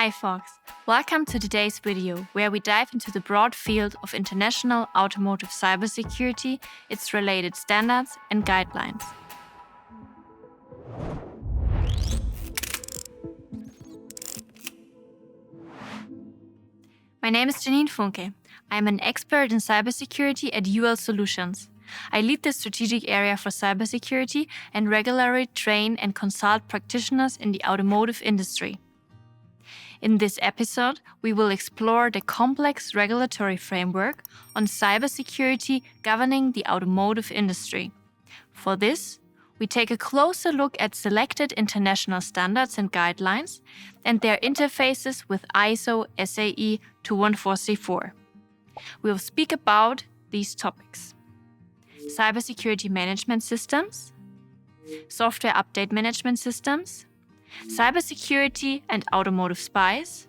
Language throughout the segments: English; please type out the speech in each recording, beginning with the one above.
Hi folks, welcome to today's video where we dive into the broad field of international automotive cybersecurity, its related standards and guidelines. My name is Janine Funke. I am an expert in cybersecurity at UL Solutions. I lead the strategic area for cybersecurity and regularly train and consult practitioners in the automotive industry. In this episode, we will explore the complex regulatory framework on cybersecurity governing the automotive industry. For this, we take a closer look at selected international standards and guidelines and their interfaces with ISO SAE 21434. We will speak about these topics: cybersecurity management systems, software update management systems, cybersecurity and Automotive SPICE,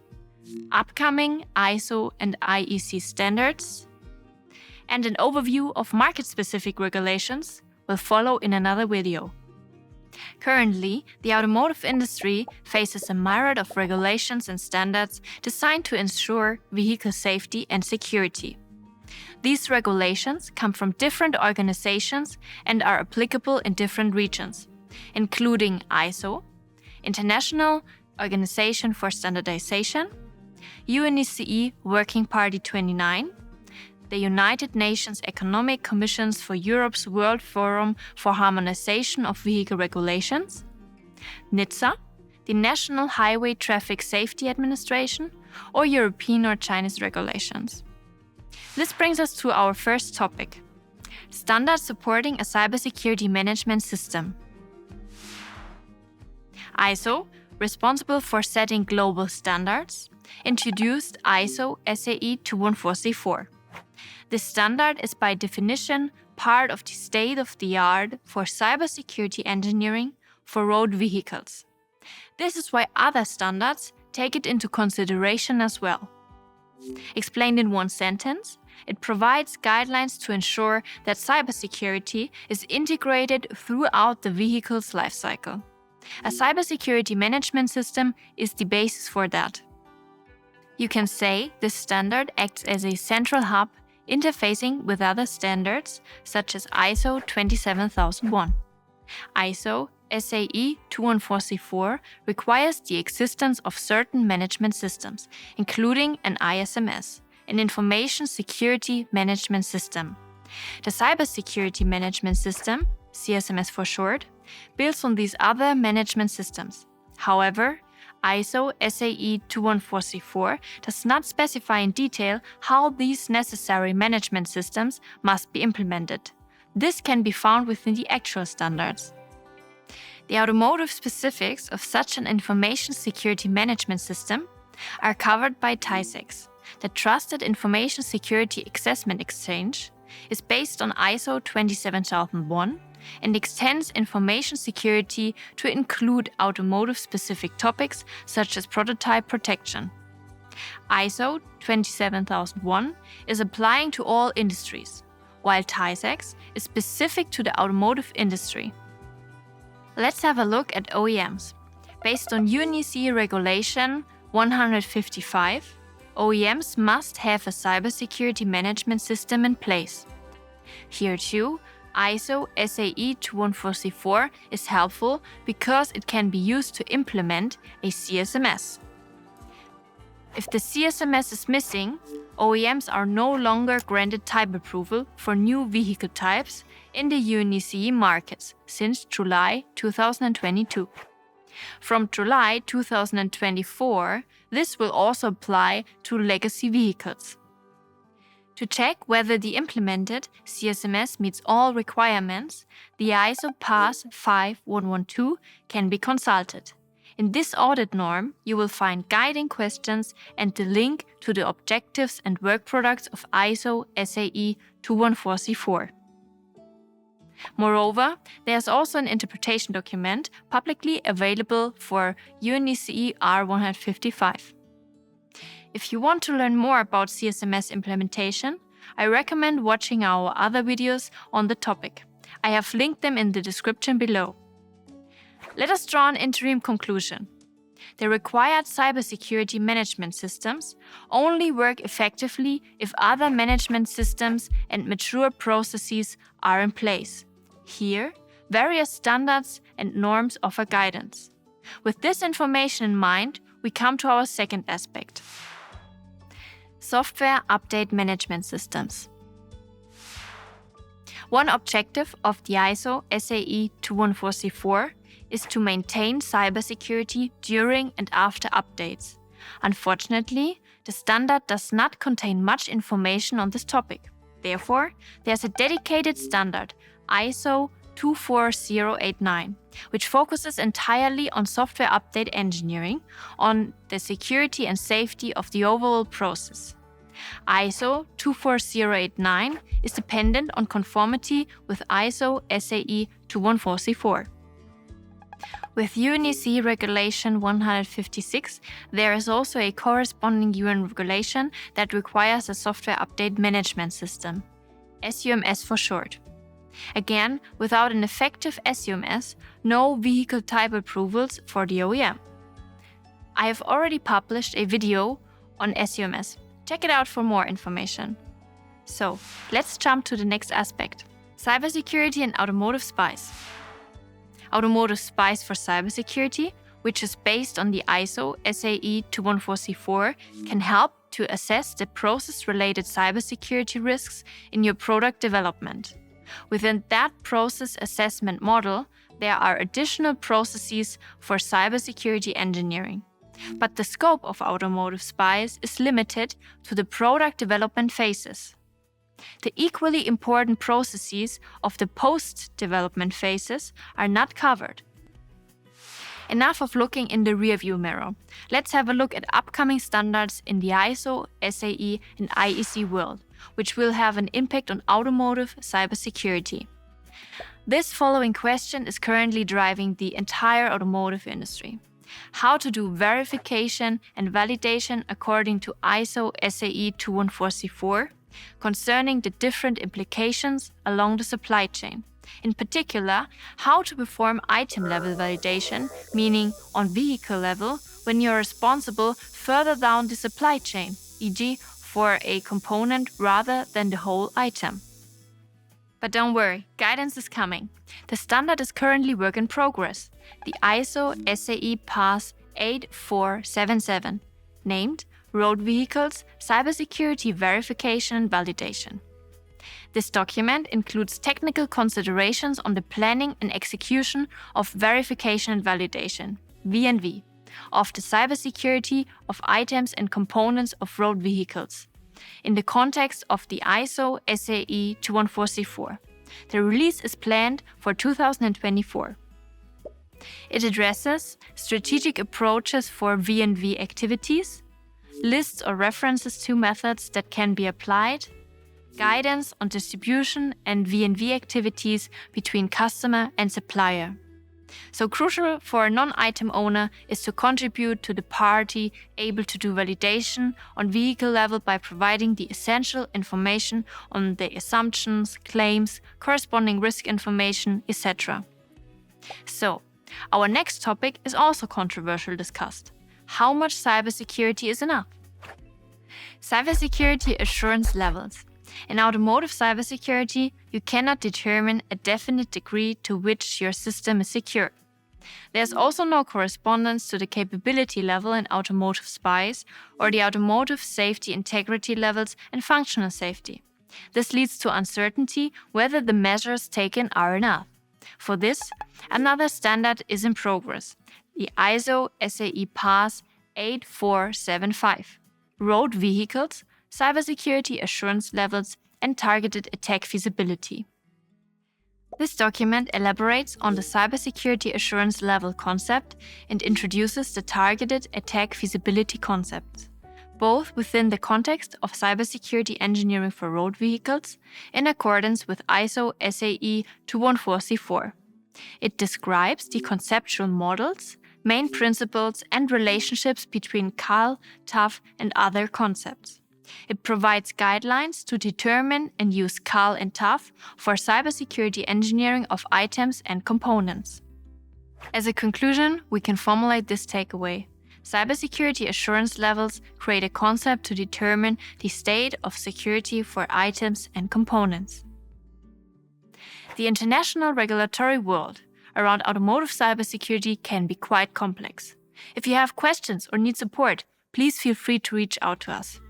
upcoming ISO and IEC standards, and an overview of market-specific regulations will follow in another video. Currently, the automotive industry faces a myriad of regulations and standards designed to ensure vehicle safety and security. These regulations come from different organizations and are applicable in different regions, including ISO, International Organization for Standardization, UNECE Working Party 29, the United Nations Economic Commissions for Europe's World Forum for Harmonization of Vehicle Regulations, NHTSA, the National Highway Traffic Safety Administration, or European or Chinese regulations. This brings us to our first topic: standards supporting a cybersecurity management system. ISO, responsible for setting global standards, introduced ISO SAE 21434. This standard is by definition part of the state-of-the-art for cybersecurity engineering for road vehicles. This is why other standards take it into consideration as well. Explained in one sentence, it provides guidelines to ensure that cybersecurity is integrated throughout the vehicle's lifecycle. A cybersecurity management system is the basis for that. You can say this standard acts as a central hub interfacing with other standards such as ISO 27001. ISO SAE 21434 requires the existence of certain management systems, including an ISMS, an Information Security Management System. The Cybersecurity Management System, CSMS for short, builds on these other management systems. However, ISO SAE 21434 does not specify in detail how these necessary management systems must be implemented. This can be found within the actual standards. The automotive specifics of such an information security management system are covered by TISAX. The Trusted Information Security Assessment Exchange is based on ISO 27001 and extends information security to include automotive-specific topics such as prototype protection. ISO 27001 is applying to all industries, while TISAX is specific to the automotive industry. Let's have a look at OEMs. Based on UNECE Regulation 155, OEMs must have a cybersecurity management system in place. Here too, ISO SAE 21434 is helpful because it can be used to implement a CSMS. If the CSMS is missing, OEMs are no longer granted type approval for new vehicle types in the UNECE markets since July 2022. From July 2024, this will also apply to legacy vehicles. To check whether the implemented CSMS meets all requirements, the ISO PAS 5112 can be consulted. In this audit norm, you will find guiding questions and the link to the objectives and work products of ISO SAE 21434. Moreover, there's also an interpretation document publicly available for UNECE R155. If you want to learn more about CSMS implementation, I recommend watching our other videos on the topic. I have linked them in the description below. Let us draw an interim conclusion. The required cybersecurity management systems only work effectively if other management systems and mature processes are in place. Here, various standards and norms offer guidance. With this information in mind, we come to our second aspect: software update management systems. One objective of the ISO SAE 21434 is to maintain cybersecurity during and after updates. Unfortunately, the standard does not contain much information on this topic. Therefore, there's a dedicated standard, ISO 24089, which focuses entirely on software update engineering, on the security and safety of the overall process. ISO 24089 is dependent on conformity with ISO SAE 21434. With UNEC Regulation 156, there is also a corresponding UN regulation that requires a software update management system, SUMS for short. Again, without an effective SUMS, no vehicle type approvals for the OEM. I have already published a video on SUMS. Check it out for more information. So, let's jump to the next aspect: cybersecurity and Automotive SPICE. Automotive SPICE for cybersecurity, which is based on the ISO SAE 21434, can help to assess the process-related cybersecurity risks in your product development. Within that process assessment model, there are additional processes for cybersecurity engineering. But the scope of Automotive SPICE is limited to the product development phases. The equally important processes of the post-development phases are not covered. Enough of looking in the rearview mirror. Let's have a look at upcoming standards in the ISO, SAE, and IEC world, which will have an impact on automotive cybersecurity. This following question is currently driving the entire automotive industry: how to do verification and validation according to ISO SAE 21434 concerning the different implications along the supply chain. In particular, how to perform item-level validation, meaning on vehicle level, when you're responsible further down the supply chain, e.g. for a component rather than the whole item. But don't worry, guidance is coming. The standard is currently work in progress, the ISO SAE PAS 8477, named Road Vehicles Cybersecurity Verification and Validation. This document includes technical considerations on the planning and execution of verification and validation, V&V, of the cybersecurity of items and components of road vehicles, in the context of the ISO SAE 21434. The release is planned for 2024. It addresses strategic approaches for V&V activities, lists or references to methods that can be applied, guidance on distribution and V&V activities between customer and supplier. So crucial for a non-item owner is to contribute to the party able to do validation on vehicle level by providing the essential information on the assumptions, claims, corresponding risk information, etc. So, our next topic is also controversially discussed: how much cybersecurity is enough? Cybersecurity assurance levels. In automotive cybersecurity, you cannot determine a definite degree to which your system is secure. There's also no correspondence to the capability level in Automotive SPICE or the automotive safety integrity levels and functional safety. This leads to uncertainty whether the measures taken are enough. For this, another standard is in progress, the ISO SAE PAS 8475, Road Vehicles, Cybersecurity Assurance Levels, and Targeted Attack Feasibility. This document elaborates on the cybersecurity assurance level concept and introduces the targeted attack feasibility concepts, both within the context of cybersecurity engineering for road vehicles in accordance with ISO SAE 21434. It describes the conceptual models, main principles, and relationships between CAL, TAF, and other concepts. It provides guidelines to determine and use CAL and TAF for cybersecurity engineering of items and components. As a conclusion, we can formulate this takeaway. Cybersecurity assurance levels create a concept to determine the state of security for items and components. The international regulatory world around automotive cybersecurity can be quite complex. If you have questions or need support, please feel free to reach out to us.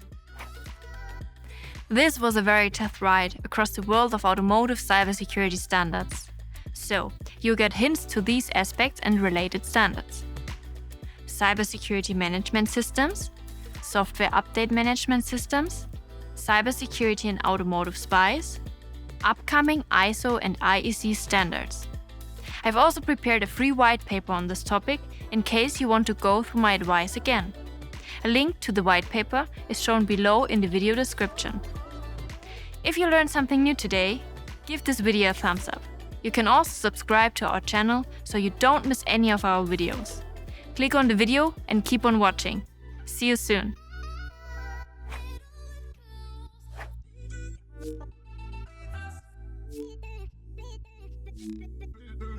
This was a very tough ride across the world of automotive cybersecurity standards. So, you get hints to these aspects and related standards. Cybersecurity management systems, software update management systems, cybersecurity in Automotive SPICE, upcoming ISO and IEC standards. I've also prepared a free white paper on this topic in case you want to go through my advice again. A link to the white paper is shown below in the video description. If you learned something new today, give this video a thumbs up. You can also subscribe to our channel so you don't miss any of our videos. Click on the video and keep on watching. See you soon! Do